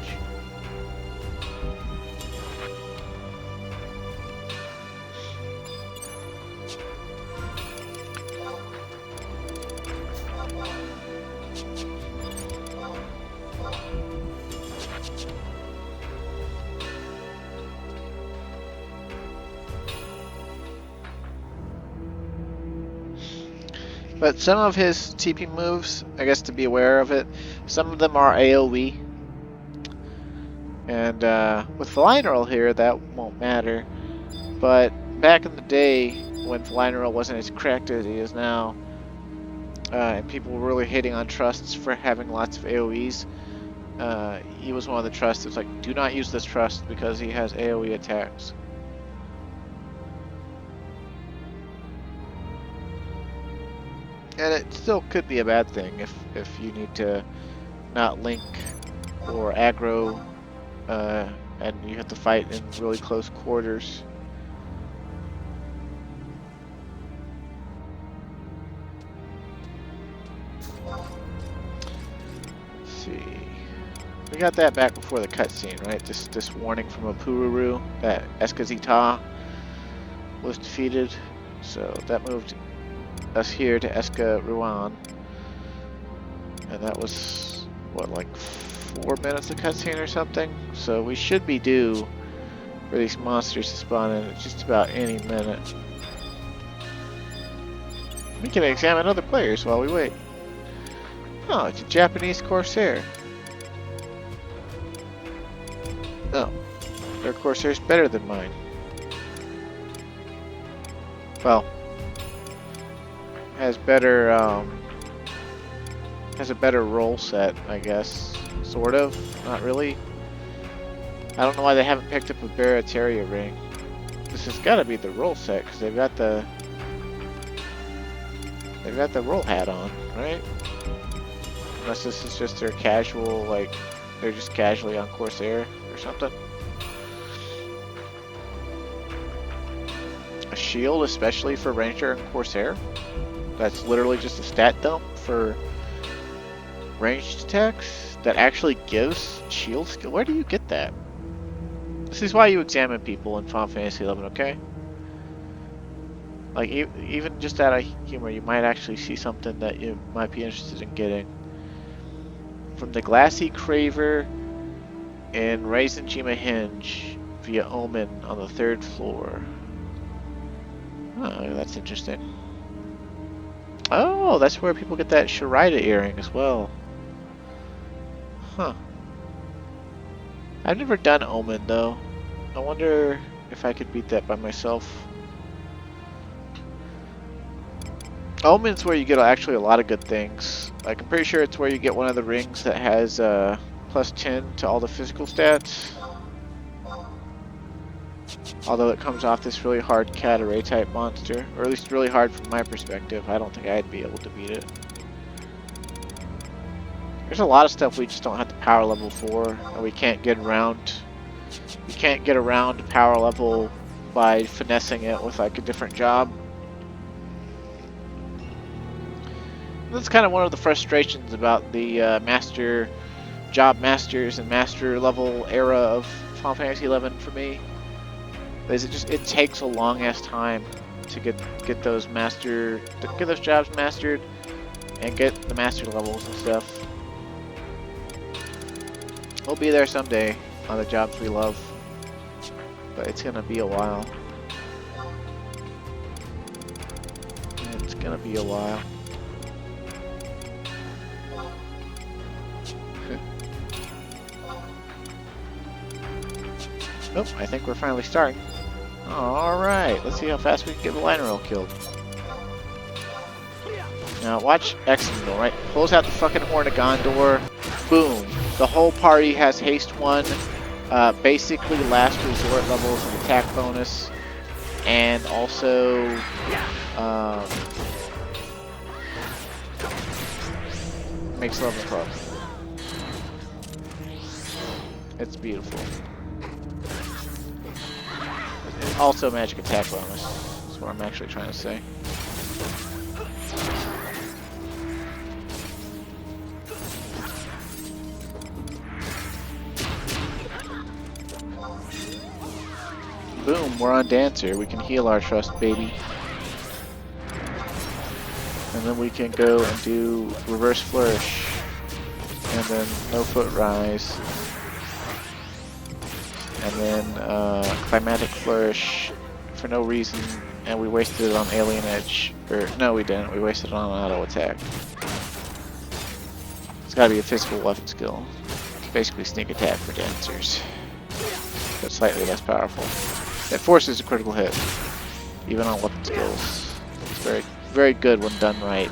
But some of his TP moves, I guess to be aware of it, some of them are AoE. And with Valineral here, that won't matter. But back in the day, when Valineral wasn't as cracked as he is now, and people were really hating on trusts for having lots of AoEs, he was one of the trusts that's like, do not use this trust because he has AoE attacks. And it still could be a bad thing if you need to not link or aggro, and you have to fight in really close quarters. Let's see. We got that back before the cutscene, right? This warning from Apururu that Eskazita was defeated. So that moved us here to Eska Ruan. And that was, what, like 4 minutes of cutscene or something? So we should be due for these monsters to spawn in at just about any minute. We can examine other players while we wait. Oh, it's a Japanese Corsair. Oh, their Corsair's better than mine. Well, has a better roll set, I guess. Sort of. Not really. I don't know why they haven't picked up a Barataria ring. This has got to be the roll set because they've got the roll hat on, right? Unless this is just their casual, like they're just casually on Corsair or something. A shield, especially for Ranger and Corsair. That's literally just a stat dump for ranged attacks that actually gives shield skill. Where do you get that? This is why you examine people in Final Fantasy XI, okay? Like, even just out of humor, you might actually see something that you might be interested in getting. From the Glassy Craver in Reisenjima Hinge via Omen on the 3rd floor. Oh, that's interesting. Oh, that's where people get that Shirida earring as well. Huh. I've never done Omen though. I wonder if I could beat that by myself. Omen's where you get actually a lot of good things. Like, I'm pretty sure it's where you get one of the rings that has plus 10 to all the physical stats. Although it comes off this really hard Cat-Array type monster. Or at least really hard from my perspective. I don't think I'd be able to beat it. There's a lot of stuff we just don't have the power level for. And we can't get around. We can't get around power level by finessing it with like a different job. That's kind of one of the frustrations about the job masters and master level era of Final Fantasy XI for me. Is it takes a long ass time to get those jobs mastered and get the master levels and stuff. We'll be there someday on the jobs we love, but it's gonna be a while. It's gonna be a while. Oh, I think we're finally starting. Alright, let's see how fast we can get the line rail killed. Now watch Excenmille, right? Pulls out the fucking Horn of Gondor. Boom. The whole party has haste 1. Basically last resort levels of attack bonus. And also makes level 12. It's beautiful. Also magic attack bonus. That's what I'm actually trying to say. Boom, we're on Dancer. We can heal our trust, baby. And then we can go and do reverse flourish. And then no foot rise. And then climatic flourish for no reason, and we wasted it on alien edge. Or no, we didn't. We wasted it on auto attack. It's got to be a physical weapon skill. It's basically sneak attack for dancers, but slightly less powerful. It forces a critical hit, even on weapon skills. It's very, very good when done right.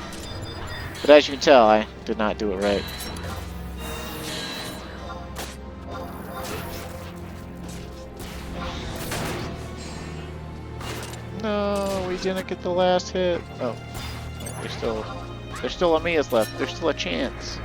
But as you can tell, I did not do it right. No, we didn't get the last hit. Oh, we're still There's still Amias left. There's still a chance.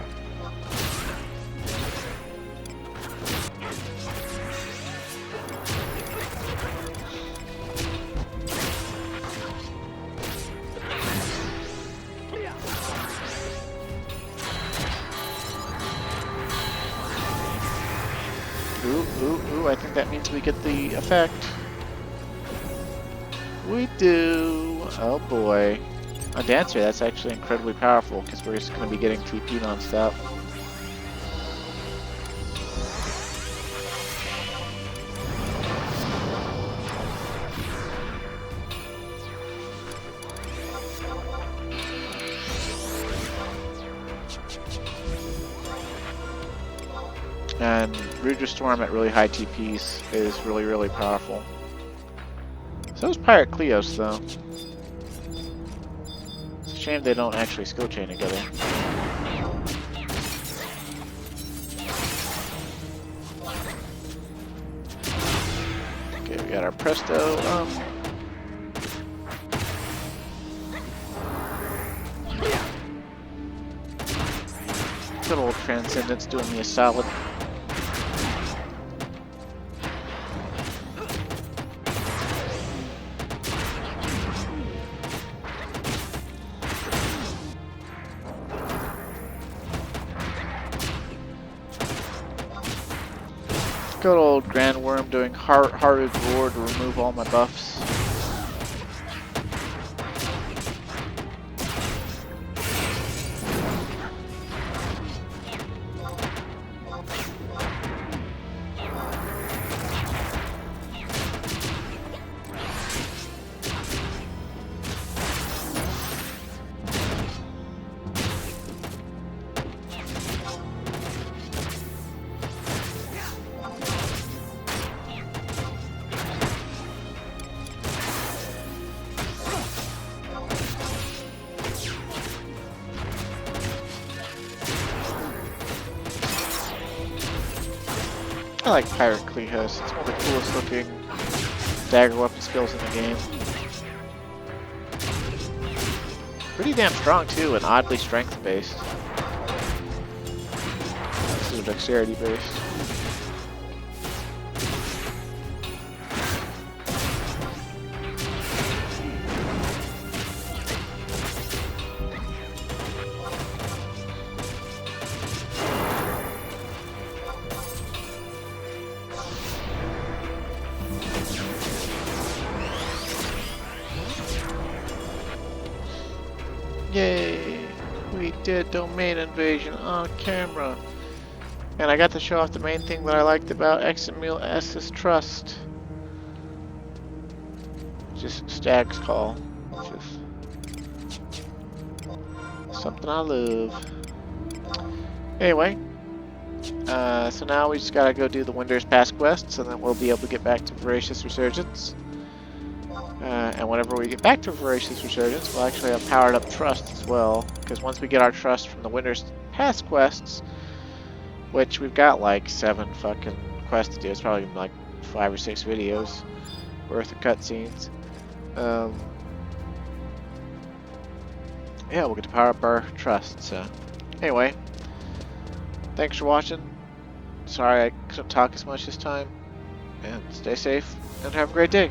Ooh, I think that means we get the effect. We do. Oh boy. On Dancer, that's actually incredibly powerful because we're just going to be getting TP non-stop. And Rudra Storm at really high TPs is really, really powerful. So is Pirate Cleos, though. It's a shame they don't actually skill chain together. Okay, we got our Presto. Good old Transcendence doing me a solid. Good old Grand Worm doing Hearted Roar to remove all my buffs. I like Pirate Cleos. It's one of the coolest looking dagger weapon skills in the game. Pretty damn strong too, and oddly strength based. This is dexterity based. Yay! We did domain invasion on camera. And I got to show off the main thing that I liked about Excenmille S's trust. Just Stag's Call. Just something I love. Anyway. So now we just gotta go do the Winter's Past quests, and then we'll be able to get back to Voracious Resurgence. And whenever we get back to Voracious Resurgence, we'll actually have powered up Trust as well. Because once we get our Trust from the Winter's Past quests, which we've got like 7 fucking quests to do, it's probably like 5 or 6 videos worth of cutscenes. Yeah, we'll get to power up our Trust. So, anyway, thanks for watching. Sorry I couldn't talk as much this time. And stay safe and have a great day.